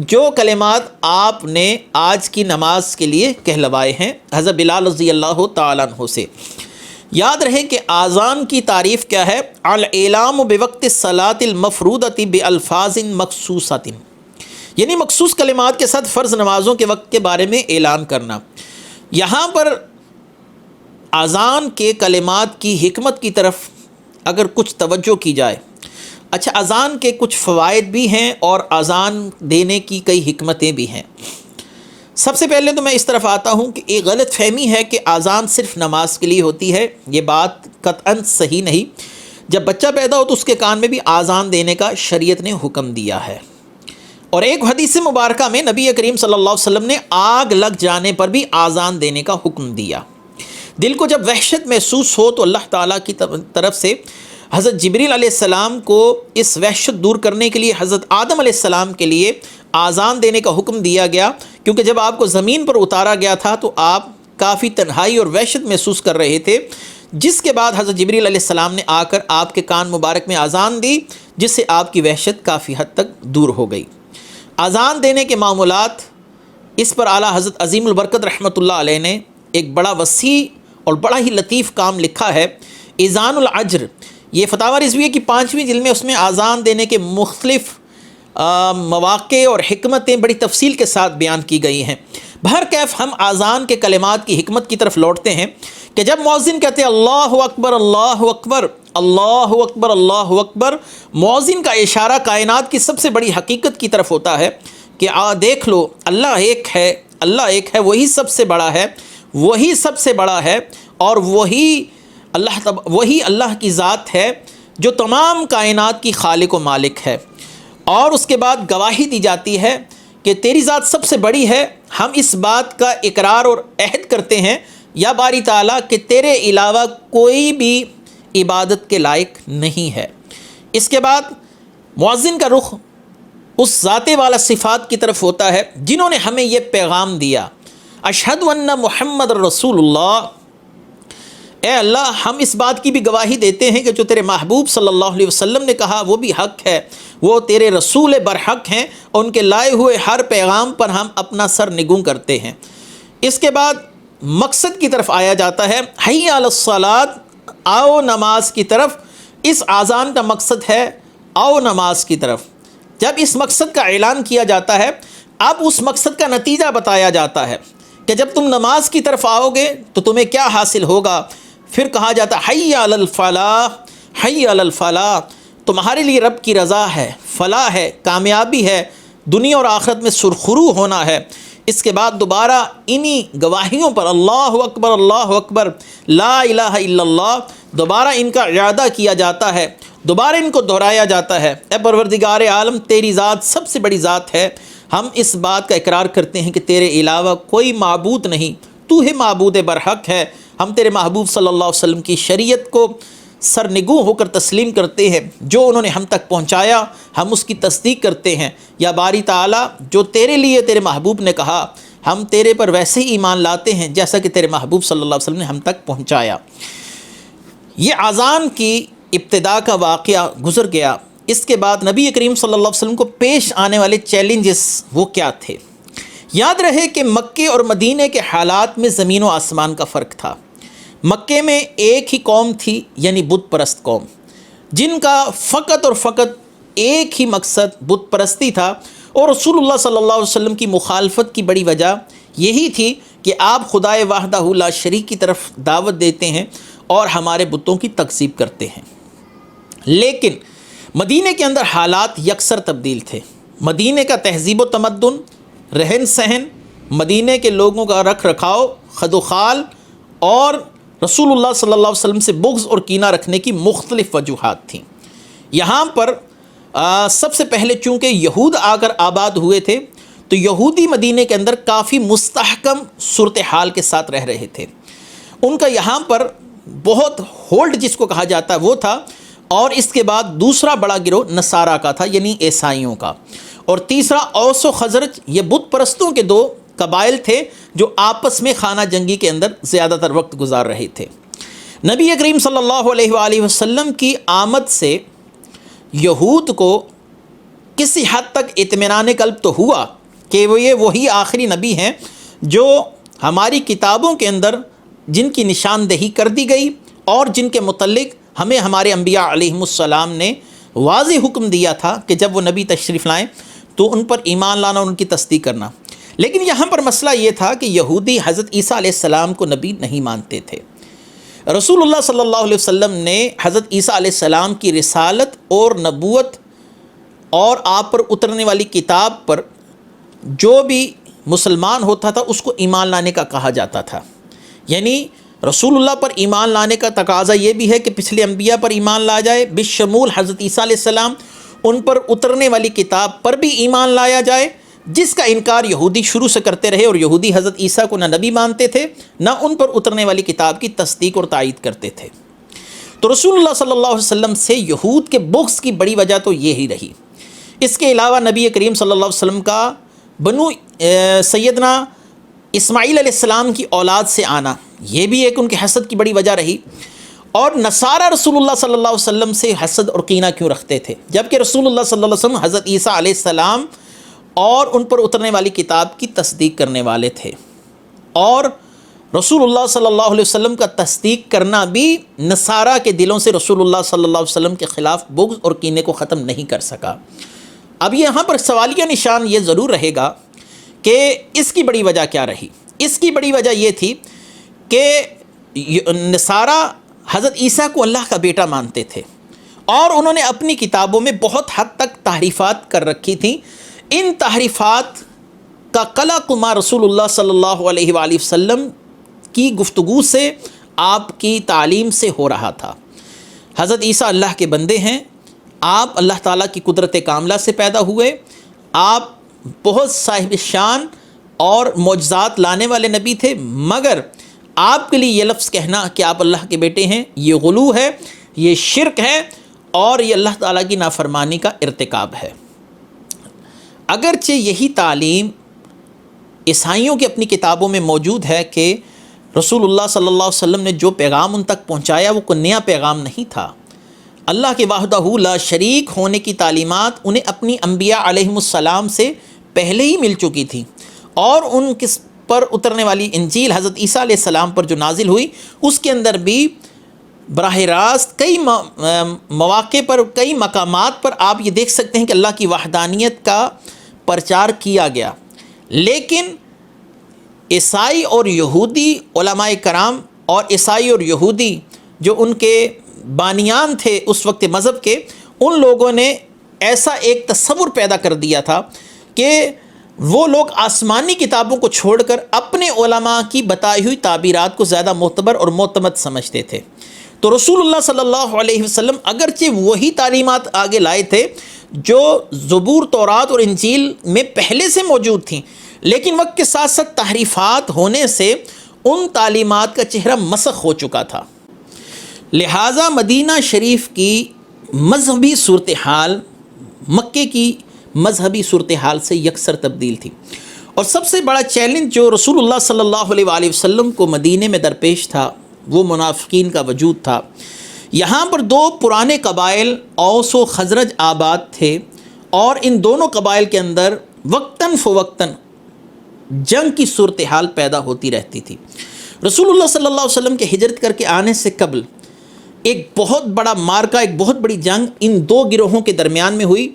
S2: جو کلمات آپ نے آج کی نماز کے لیے کہلوائے ہیں حضرت بلال رضی اللہ تعالیٰ عنہ سے۔ یاد رہے کہ اذان کی تعریف کیا ہے، الاعلام بوقت الصلاۃ المفروضۃ بالفاظ مخصوصۃ، یعنی مخصوص کلمات کے ساتھ فرض نمازوں کے وقت کے بارے میں اعلان کرنا۔ یہاں پر اذان کے کلمات کی حکمت کی طرف اگر کچھ توجہ کی جائے، اچھا اذان کے کچھ فوائد بھی ہیں اور اذان دینے کی کئی حکمتیں بھی ہیں۔ سب سے پہلے تو میں اس طرف آتا ہوں کہ ایک غلط فہمی ہے کہ اذان صرف نماز کے لیے ہوتی ہے، یہ بات قطعاً صحیح نہیں۔ جب بچہ پیدا ہو تو اس کے کان میں بھی اذان دینے کا شریعت نے حکم دیا ہے، اور ایک حدیث مبارکہ میں نبی کریم صلی اللہ علیہ وسلم نے آگ لگ جانے پر بھی اذان دینے کا حکم دیا۔ دل کو جب وحشت محسوس ہو تو اللہ تعالیٰ کی طرف سے حضرت جبریل علیہ السلام کو اس وحشت دور کرنے کے لیے حضرت آدم علیہ السلام کے لیے اذان دینے کا حکم دیا گیا، کیونکہ جب آپ کو زمین پر اتارا گیا تھا تو آپ کافی تنہائی اور وحشت محسوس کر رہے تھے، جس کے بعد حضرت جبریل علیہ السلام نے آ کر آپ کے کان مبارک میں اذان دی، جس سے آپ کی وحشت کافی حد تک دور ہو گئی۔ اذان دینے کے معمولات، اس پر اعلیٰ حضرت عظیم البرکت رحمۃ اللہ علیہ نے ایک بڑا وسیع اور بڑا ہی لطیف کام لکھا ہے، اذان العجر۔ یہ فتاوی رضویہ کی 5ویں جلد میں اس میں اذان دینے کے مختلف مواقع اور حکمتیں بڑی تفصیل کے ساتھ بیان کی گئی ہیں۔ بہرکیف ہم اذان کے کلمات کی حکمت کی طرف لوٹتے ہیں کہ جب مؤذن کہتے ہیں اللہ اکبر اللہ اکبر اللہ اکبر اللہ اکبر، مؤذن کا اشارہ کائنات کی سب سے بڑی حقیقت کی طرف ہوتا ہے کہ دیکھ لو اللہ ایک ہے، اللہ ایک ہے، وہی سب سے بڑا ہے، وہی سب سے بڑا ہے، اور وہی اللہ کی ذات ہے جو تمام کائنات کی خالق و مالک ہے۔ اور اس کے بعد گواہی دی جاتی ہے کہ تیری ذات سب سے بڑی ہے، ہم اس بات کا اقرار اور عہد کرتے ہیں یا باری تعالیٰ کہ تیرے علاوہ کوئی بھی عبادت کے لائق نہیں ہے۔ اس کے بعد مؤذن کا رخ اس ذات والا صفات کی طرف ہوتا ہے جنہوں نے ہمیں یہ پیغام دیا، اشہد ان محمد رسول اللہ، اے اللہ ہم اس بات کی بھی گواہی دیتے ہیں کہ جو تیرے محبوب صلی اللہ علیہ وسلم نے کہا وہ بھی حق ہے، وہ تیرے رسول برحق ہیں، اور ان کے لائے ہوئے ہر پیغام پر ہم اپنا سر نگوں کرتے ہیں۔ اس کے بعد مقصد کی طرف آیا جاتا ہے، حی علی الصلاۃ، آؤ نماز کی طرف۔ اس اذان کا مقصد ہے آؤ نماز کی طرف۔ جب اس مقصد کا اعلان کیا جاتا ہے اب اس مقصد کا نتیجہ بتایا جاتا ہے کہ جب تم نماز کی طرف آؤ گے تو تمہیں کیا حاصل ہوگا۔ پھر کہا جاتا ہے حی علی الفلاح، حی علی الفلاح، تمہارے لیے رب کی رضا ہے، فلاح ہے، کامیابی ہے، دنیا اور آخرت میں سرخرو ہونا ہے۔ اس کے بعد دوبارہ انہی گواہیوں پر اللہ اکبر لا الہ الا اللہ، دوبارہ ان کا اعادہ کیا جاتا ہے، دوبارہ ان کو دہرایا جاتا ہے۔ اے پروردگار عالم، تیری ذات سب سے بڑی ذات ہے، ہم اس بات کا اقرار کرتے ہیں کہ تیرے علاوہ کوئی معبود نہیں، تو ہی معبود برحق ہے۔ ہم تیرے محبوب صلی اللہ علیہ وسلم کی شریعت کو سرنگوں ہو کر تسلیم کرتے ہیں، جو انہوں نے ہم تک پہنچایا ہم اس کی تصدیق کرتے ہیں۔ یا باری تعالیٰ، جو تیرے لیے تیرے محبوب نے کہا ہم تیرے پر ویسے ہی ایمان لاتے ہیں جیسا کہ تیرے محبوب صلی اللہ علیہ وسلم نے ہم تک پہنچایا۔ یہ اذان کی ابتدا کا واقعہ گزر گیا۔ اس کے بعد نبی کریم صلی اللہ علیہ وسلم کو پیش آنے والے چیلنجز وہ کیا تھے؟ یاد رہے کہ مکے اور مدینے کے حالات میں زمین و آسمان کا فرق تھا۔ مکے میں ایک ہی قوم تھی، یعنی بت پرست قوم، جن کا فقط اور فقط ایک ہی مقصد بت پرستی تھا، اور رسول اللہ صلی اللہ علیہ وسلم کی مخالفت کی بڑی وجہ یہی تھی کہ آپ خدائے وحدہ لا شریک کی طرف دعوت دیتے ہیں اور ہمارے بتوں کی تکذیب کرتے ہیں۔ لیکن مدینے کے اندر حالات یکسر تبدیل تھے۔ مدینے کا تہذیب و تمدن، رہن سہن، مدینے کے لوگوں کا رکھ رکھاؤ، خد و خال، اور رسول اللہ صلی اللہ علیہ وسلم سے بغض اور کینہ رکھنے کی مختلف وجوہات تھیں۔ یہاں پر سب سے پہلے چونکہ یہود آ کر آباد ہوئے تھے، تو یہودی مدینے کے اندر کافی مستحکم صورتحال کے ساتھ رہ رہے تھے۔ ان کا یہاں پر بہت ہولڈ جس کو کہا جاتا ہے وہ تھا، اور اس کے بعد دوسرا بڑا گروہ نصارہ کا تھا، یعنی عیسائیوں کا، اور تیسرا اوس و خزرج، یہ بت پرستوں کے دو قبائل تھے جو آپس میں خانہ جنگی کے اندر زیادہ تر وقت گزار رہے تھے۔ نبی کریم صلی اللہ علیہ وآلہ وسلم کی آمد سے یہود کو کسی حد تک اطمینان قلب تو ہوا کہ وہی آخری نبی ہیں جو ہماری کتابوں کے اندر جن کی نشاندہی کر دی گئی اور جن کے متعلق ہمیں ہمارے انبیاء علیہم السلام نے واضح حکم دیا تھا کہ جب وہ نبی تشریف لائیں تو ان پر ایمان لانا، ان کی تصدیق کرنا۔ لیکن یہاں پر مسئلہ یہ تھا کہ یہودی حضرت عیسیٰ علیہ السلام کو نبی نہیں مانتے تھے۔ رسول اللہ صلی اللہ علیہ وسلم نے حضرت عیسیٰ علیہ السلام کی رسالت اور نبوت اور آپ پر اترنے والی کتاب پر جو بھی مسلمان ہوتا تھا اس کو ایمان لانے کا کہا جاتا تھا۔ یعنی رسول اللہ پر ایمان لانے کا تقاضا یہ بھی ہے کہ پچھلے انبیاء پر ایمان لا جائے، بشمول حضرت عیسیٰ علیہ السلام، ان پر اترنے والی کتاب پر بھی ایمان لایا جائے، جس کا انکار یہودی شروع سے کرتے رہے، اور یہودی حضرت عیسیٰ کو نہ نبی مانتے تھے نہ ان پر اترنے والی کتاب کی تصدیق اور تائید کرتے تھے۔ تو رسول اللہ صلی اللہ علیہ وسلم سے یہود کے بغض کی بڑی وجہ تو یہی رہی۔ اس کے علاوہ نبی کریم صلی اللہ علیہ وسلم کا بنو سیدنا اسماعیل علیہ السلام کی اولاد سے آنا، یہ بھی ایک ان کے حسد کی بڑی وجہ رہی۔ اور نصارہ رسول اللہ صلی اللہ علیہ وسلم سے حسد اور کینہ کیوں رکھتے تھے، جبکہ رسول اللہ صلی اللہ علیہ وسلم حضرت عیسیٰ علیہ السلام اور ان پر اترنے والی کتاب کی تصدیق کرنے والے تھے، اور رسول اللہ صلی اللہ علیہ وسلم کا تصدیق کرنا بھی نصارہ کے دلوں سے رسول اللہ صلی اللہ علیہ وسلم کے خلاف بغض اور کینے کو ختم نہیں کر سکا۔ اب یہاں پر سوالیہ نشان یہ ضرور رہے گا کہ اس کی بڑی وجہ کیا رہی۔ اس کی بڑی وجہ یہ تھی کہ نصارہ حضرت عیسیٰ کو اللہ کا بیٹا مانتے تھے، اور انہوں نے اپنی کتابوں میں بہت حد تک تحریفات کر رکھی تھیں۔ ان تحریفات کا قلع قما رسول اللہ صلی اللہ علیہ وآلہ وسلم کی گفتگو سے، آپ کی تعلیم سے ہو رہا تھا۔ حضرت عیسیٰ اللہ کے بندے ہیں، آپ اللہ تعالیٰ کی قدرت کاملہ سے پیدا ہوئے، آپ بہت صاحب شان اور معجزات لانے والے نبی تھے، مگر آپ کے لیے یہ لفظ کہنا کہ آپ اللہ کے بیٹے ہیں، یہ غلو ہے، یہ شرک ہے، اور یہ اللہ تعالیٰ کی نافرمانی کا ارتکاب ہے۔ اگرچہ یہی تعلیم عیسائیوں کی اپنی کتابوں میں موجود ہے کہ رسول اللہ صلی اللہ علیہ وسلم نے جو پیغام ان تک پہنچایا وہ کوئی نیا پیغام نہیں تھا۔ اللہ کے وحدہ لا شریک ہونے کی تعلیمات انہیں اپنی انبیاء علیہم السلام سے پہلے ہی مل چکی تھی، اور ان کس پر اترنے والی انجیل حضرت عیسیٰ علیہ السلام پر جو نازل ہوئی اس کے اندر بھی براہ راست کئی مواقع پر، کئی مقامات پر آپ یہ دیکھ سکتے ہیں کہ اللہ کی وحدانیت کا پرچار کیا گیا۔ لیکن عیسائی اور یہودی علماء کرام اور عیسائی اور یہودی جو ان کے بانیان تھے اس وقت مذہب کے، ان لوگوں نے ایسا ایک تصور پیدا کر دیا تھا کہ وہ لوگ آسمانی کتابوں کو چھوڑ کر اپنے علماء کی بتائی ہوئی تعبیرات کو زیادہ معتبر اور معتمد سمجھتے تھے۔ تو رسول اللہ صلی اللہ علیہ وسلم اگرچہ وہی تعلیمات آگے لائے تھے جو زبور، تورات اور انجیل میں پہلے سے موجود تھیں، لیکن وقت کے ساتھ ساتھ تحریفات ہونے سے ان تعلیمات کا چہرہ مسخ ہو چکا تھا۔ لہٰذا مدینہ شریف کی مذہبی صورتحال مکے کی مذہبی صورتحال سے یکسر تبدیل تھی، اور سب سے بڑا چیلنج جو رسول اللہ صلی اللہ علیہ وآلہ وسلم کو مدینے میں درپیش تھا وہ منافقین کا وجود تھا۔ یہاں پر دو پرانے قبائل اوس و خزرج آباد تھے، اور ان دونوں قبائل کے اندر وقتاً فوقتاً جنگ کی صورتحال پیدا ہوتی رہتی تھی۔ رسول اللہ صلی اللہ علیہ وسلم کے ہجرت کر کے آنے سے قبل ایک بہت بڑا مارکا، ایک بہت بڑی جنگ ان دو گروہوں کے درمیان میں ہوئی،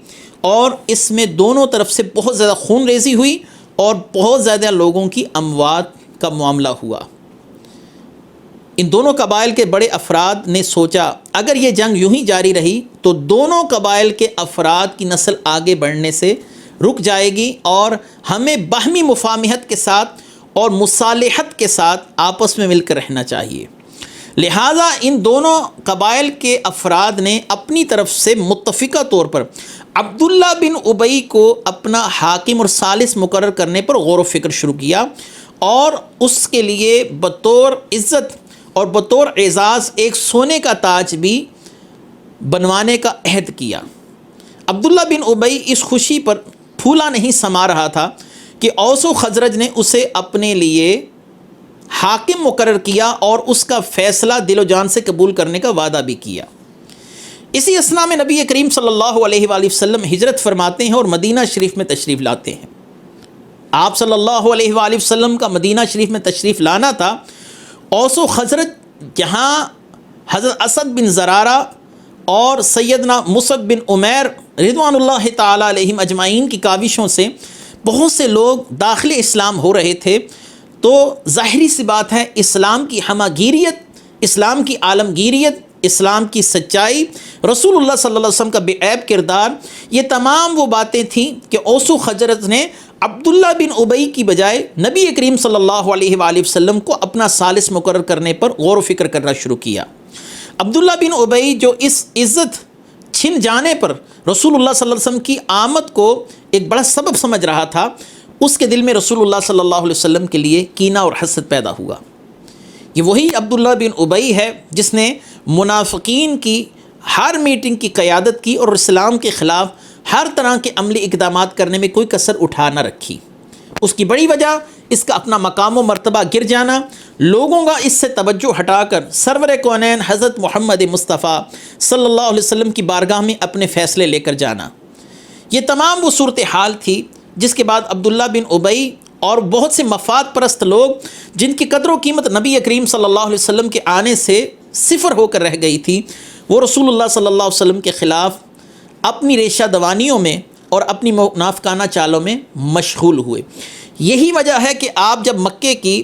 S2: اور اس میں دونوں طرف سے بہت زیادہ خون ریزی ہوئی اور بہت زیادہ لوگوں کی اموات کا معاملہ ہوا۔ ان دونوں قبائل کے بڑے افراد نے سوچا اگر یہ جنگ یوں ہی جاری رہی تو دونوں قبائل کے افراد کی نسل آگے بڑھنے سے رک جائے گی، اور ہمیں باہمی مفاہمت کے ساتھ اور مصالحت کے ساتھ آپس میں مل کر رہنا چاہیے۔ لہٰذا ان دونوں قبائل کے افراد نے اپنی طرف سے متفقہ طور پر عبداللہ بن ابی کو اپنا حاکم اور ثالث مقرر کرنے پر غور و فکر شروع کیا، اور اس کے لیے بطور عزت اور بطور اعزاز ایک سونے کا تاج بھی بنوانے کا عہد کیا۔ عبداللہ بن ابی اس خوشی پر پھولا نہیں سما رہا تھا کہ اوس و خزرج نے اسے اپنے لیے حاکم مقرر کیا اور اس کا فیصلہ دل و جان سے قبول کرنے کا وعدہ بھی کیا۔ اسی اثناء میں نبی کریم صلی اللہ علیہ وآلہ وسلم ہجرت فرماتے ہیں اور مدینہ شریف میں تشریف لاتے ہیں۔ آپ صلی اللہ علیہ وآلہ وسلم کا مدینہ شریف میں تشریف لانا تھا۔ اوس و خزرج جہاں حضرت اسد بن زرارہ اور سیدنا مصعب بن عمیر رضوان اللہ تعالی علیہم اجمعین کی کاوشوں سے بہت سے لوگ داخل اسلام ہو رہے تھے، تو ظاہری سی بات ہے اسلام کی ہماگیریت، اسلام کی عالمگیریت، اسلام کی سچائی، رسول اللہ صلی اللہ علیہ وسلم کا بے عیب کردار، یہ تمام وہ باتیں تھیں کہ اوس و خزرج نے عبداللہ بن ابی کی بجائے نبی کریم صلی اللہ علیہ وآلہ وسلم کو اپنا ثالث مقرر کرنے پر غور و فکر کرنا شروع کیا۔ عبداللہ بن ابی جو اس عزت چھن جانے پر رسول اللہ صلی اللہ علیہ وسلم کی آمد کو ایک بڑا سبب سمجھ رہا تھا، اس کے دل میں رسول اللہ صلی اللہ علیہ وسلم کے لیے کینہ اور حسد پیدا ہوا۔ یہ وہی عبداللہ بن ابی ہے جس نے منافقین کی ہر میٹنگ کی قیادت کی اور اسلام کے خلاف ہر طرح کے عملی اقدامات کرنے میں کوئی کسر اٹھا نہ رکھی۔ اس کی بڑی وجہ اس کا اپنا مقام و مرتبہ گر جانا، لوگوں کا اس سے توجہ ہٹا کر سرور کونین حضرت محمد مصطفیٰ صلی اللہ علیہ وسلم کی بارگاہ میں اپنے فیصلے لے کر جانا، یہ تمام وہ صورتحال تھی جس کے بعد عبداللہ بن ابی اور بہت سے مفاد پرست لوگ جن کی قدر و قیمت نبی کریم صلی اللہ علیہ وسلم کے آنے سے صفر ہو کر رہ گئی تھی، وہ رسول اللہ صلی اللہ علیہ وسلم کے خلاف اپنی ریشہ دوانیوں میں اور اپنی منافقانہ چالوں میں مشغول ہوئے۔ یہی وجہ ہے کہ آپ جب مکے کی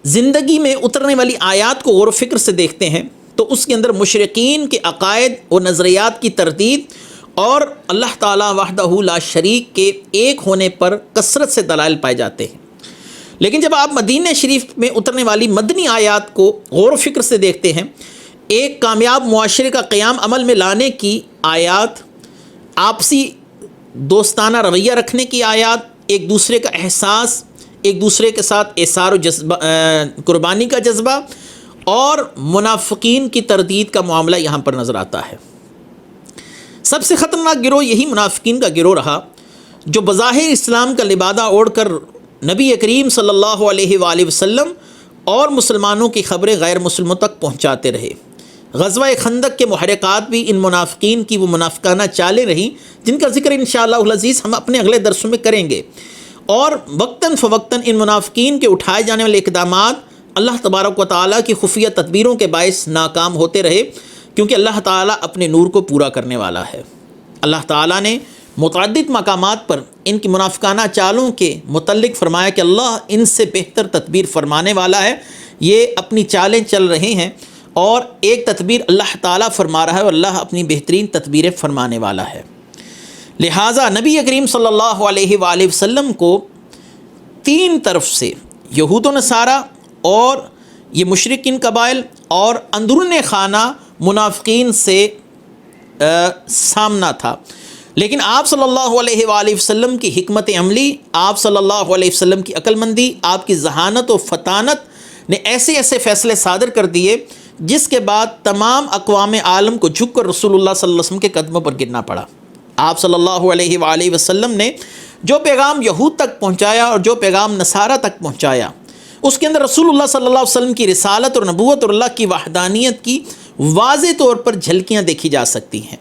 S2: زندگی میں اترنے والی آیات کو غور و فکر سے دیکھتے ہیں تو اس کے اندر مشرکین کے عقائد و نظریات کی تردید اور اللہ تعالیٰ وحدہ لا شریک کے ایک ہونے پر کثرت سے دلائل پائے جاتے ہیں۔ لیکن جب آپ مدینہ شریف میں اترنے والی مدنی آیات کو غور و فکر سے دیکھتے ہیں، ایک کامیاب معاشرے کا قیام عمل میں لانے کی آیات، آپسی دوستانہ رویہ رکھنے کی آیات، ایک دوسرے کا احساس، ایک دوسرے کے ساتھ ایثار و جذبہ قربانی کا جذبہ اور منافقین کی تردید کا معاملہ یہاں پر نظر آتا ہے۔ سب سے خطرناک گروہ یہی منافقین کا گروہ رہا جو بظاہر اسلام کا لبادہ اوڑھ کر نبی کریم صلی اللہ علیہ وآلہ وسلم اور مسلمانوں کی خبریں غیر مسلموں تک پہنچاتے رہے۔ غزوہ خندق کے محرکات بھی ان منافقین کی وہ منافقانہ چالیں رہیں جن کا ذکر انشاءاللہ العزیز ہم اپنے اگلے درسوں میں کریں گے، اور وقتاً فوقتاً ان منافقین کے اٹھائے جانے والے اقدامات اللہ تبارک و تعالیٰ کی خفیہ تدبیروں کے باعث ناکام ہوتے رہے، کیونکہ اللہ تعالیٰ اپنے نور کو پورا کرنے والا ہے۔ اللہ تعالیٰ نے متعدد مقامات پر ان کی منافقانہ چالوں کے متعلق فرمایا کہ اللہ ان سے بہتر تدبیر فرمانے والا ہے، یہ اپنی چالیں چل رہے ہیں اور ایک تدبیر اللہ تعالیٰ فرما رہا ہے اور اللہ اپنی بہترین تدبیریں فرمانے والا ہے۔ لہٰذا نبی کریم صلی اللہ علیہ وآلہ وسلم کو تین طرف سے یہود و نصارہ اور یہ مشرکین قبائل اور اندرون خانہ منافقین سے سامنا تھا، لیکن آپ صلی اللہ علیہ وآلہ وسلم کی حکمت عملی، آپ صلی اللہ علیہ وسلم کی عقل مندی، آپ کی ذہانت و فطانت نے ایسے ایسے فیصلے صادر کر دیے جس کے بعد تمام اقوام عالم کو جھک کر رسول اللہ صلی اللہ علیہ وسلم کے قدموں پر گرنا پڑا۔ آپ صلی اللہ علیہ وآلہ وسلم نے جو پیغام یہود تک پہنچایا اور جو پیغام نصارہ تک پہنچایا، اس کے اندر رسول اللہ صلی اللہ علیہ وسلم کی رسالت اور نبوت اور اللہ کی وحدانیت کی واضح طور پر جھلکیاں دیکھی جا سکتی ہیں۔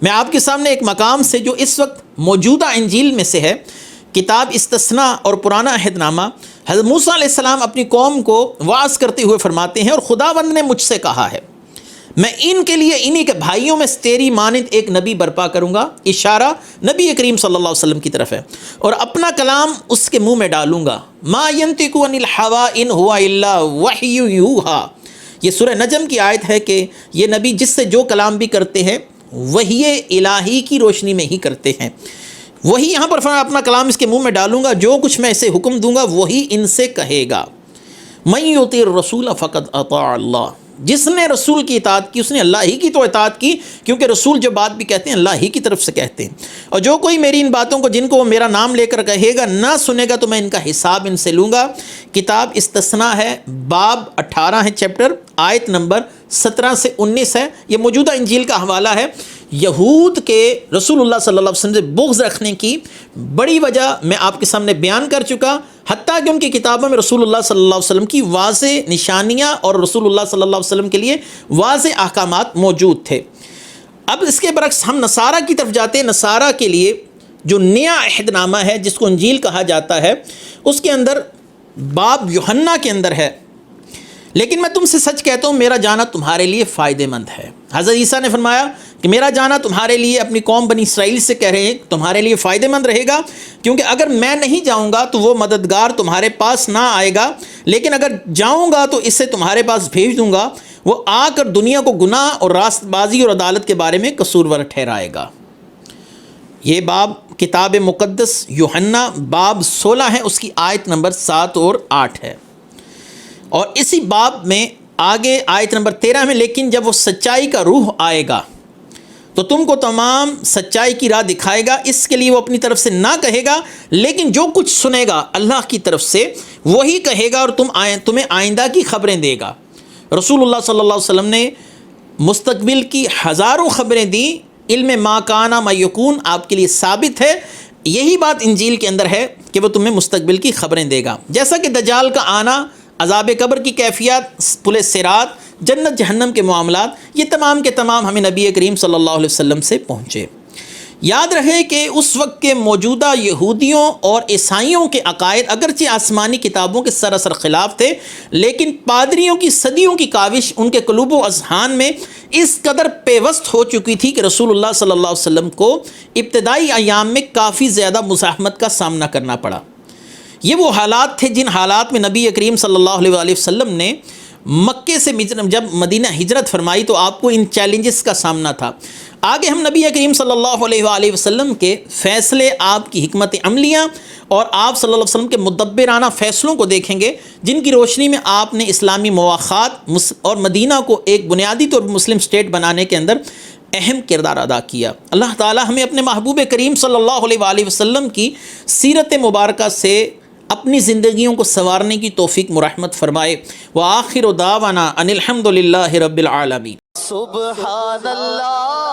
S2: میں آپ کے سامنے ایک مقام سے جو اس وقت موجودہ انجیل میں سے ہے، کتاب استثناء اور پرانا عہد نامہ، حضرت موسیٰ علیہ السلام اپنی قوم کو وعظ کرتے ہوئے فرماتے ہیں، اور خداوند نے مجھ سے کہا ہے میں ان کے لیے انہی کے بھائیوں میں تیری مانند ایک نبی برپا کروں گا، اشارہ نبی کریم صلی اللہ علیہ وسلم کی طرف ہے، اور اپنا کلام اس کے منہ میں ڈالوں گا، ما ینطق عن الہوی ان ہوا الا وحی یوحی۔ یہ سورہ نجم کی آیت ہے کہ یہ نبی جس سے جو کلام بھی کرتے ہیں وحی الہی کی روشنی میں ہی کرتے ہیں۔ وہی یہاں پر فرمایا اپنا کلام اس کے منہ میں ڈالوں گا، جو کچھ میں اسے حکم دوں گا وہی ان سے کہے گا۔ من یطیع الرسول فقد اطاع اللہ، جس نے رسول کی اطاعت کی اس نے اللہ ہی کی تو اطاعت کی، کیونکہ رسول جو بات بھی کہتے ہیں اللہ ہی کی طرف سے کہتے ہیں۔ اور جو کوئی میری ان باتوں کو جن کو وہ میرا نام لے کر کہے گا نہ سنے گا تو میں ان کا حساب ان سے لوں گا۔ کتاب استثناء ہے، باب 18 ہے، چیپٹر، آیت نمبر 17 سے 19 ہے۔ یہ موجودہ انجیل کا حوالہ ہے۔ یہود کے رسول اللہ صلی اللہ علیہ وسلم سے بغض رکھنے کی بڑی وجہ میں آپ کے سامنے بیان کر چکا، حتیٰ کہ ان کی کتابوں میں رسول اللہ صلی اللہ علیہ وسلم کی واضح نشانیاں اور رسول اللہ صلی اللہ علیہ وسلم کے لیے واضح احکامات موجود تھے۔ اب اس کے برعکس ہم نصارہ کی طرف جاتے ہیں۔ نصارہ کے لیے جو نیا عہد نامہ ہے جس کو انجیل کہا جاتا ہے، اس کے اندر باب یوحنا کے اندر ہے، لیکن میں تم سے سچ کہتا ہوں میرا جانا تمہارے لیے فائدہ مند ہے۔ حضرت عیسیٰ نے فرمایا کہ میرا جانا تمہارے لیے، اپنی قوم بنی اسرائیل سے کہہ رہے ہیں، تمہارے لیے فائدہ مند رہے گا، کیونکہ اگر میں نہیں جاؤں گا تو وہ مددگار تمہارے پاس نہ آئے گا، لیکن اگر جاؤں گا تو اسے تمہارے پاس بھیج دوں گا، وہ آ کر دنیا کو گناہ اور راست بازی اور عدالت کے بارے میں قصورور ٹھہرائے گا۔ یہ باب کتاب مقدس یوحنا باب 16 ہے، اس کی آیت نمبر 7 اور 8 ہے۔ اور اسی باب میں آگے آیت نمبر 13 میں، لیکن جب وہ سچائی کا روح آئے گا تو تم کو تمام سچائی کی راہ دکھائے گا، اس کے لیے وہ اپنی طرف سے نہ کہے گا، لیکن جو کچھ سنے گا اللہ کی طرف سے وہی کہے گا، اور تمہیں آئندہ کی خبریں دے گا۔ رسول اللہ صلی اللہ علیہ وسلم نے مستقبل کی ہزاروں خبریں دیں، علم ما کان ما یکون آپ کے لیے ثابت ہے۔ یہی بات انجیل کے اندر ہے کہ وہ تمہیں مستقبل کی خبریں دے گا، جیسا کہ دجال کا آنا، عذاب قبر کی کیفیات، پل صراط، جنت جہنم کے معاملات، یہ تمام کے تمام ہمیں نبی کریم صلی اللہ علیہ وسلم سے پہنچے۔ یاد رہے کہ اس وقت کے موجودہ یہودیوں اور عیسائیوں کے عقائد اگرچہ آسمانی کتابوں کے سراسر خلاف تھے، لیکن پادریوں کی صدیوں کی کاوش ان کے قلوب و اذہان میں اس قدر پیوست ہو چکی تھی کہ رسول اللہ صلی اللہ علیہ وسلم کو ابتدائی ایام میں کافی زیادہ مزاحمت کا سامنا کرنا پڑا۔ یہ وہ حالات تھے جن حالات میں نبی کریم صلی اللہ علیہ وآلہ وسلم نے مکے سے جب مدینہ ہجرت فرمائی تو آپ کو ان چیلنجز کا سامنا تھا۔ آگے ہم نبی کریم صلی اللہ علیہ وآلہ وسلم کے فیصلے، آپ کی حکمت عملیاں اور آپ صلی اللہ علیہ وسلم کے مدبرانہ فیصلوں کو دیکھیں گے، جن کی روشنی میں آپ نے اسلامی مواخات اور مدینہ کو ایک بنیادی طور پر مسلم اسٹیٹ بنانے کے اندر اہم کردار ادا کیا۔ اللہ تعالی ہمیں اپنے محبوب کریم صلی اللہ علیہ وآلہ وسلم کی سیرت مبارکہ سے اپنی زندگیوں کو سنوارنے کی توفیق مرحمت فرمائے۔ وآخر دعوانا ان الحمد للہ رب العالمین۔
S1: سبحان اللہ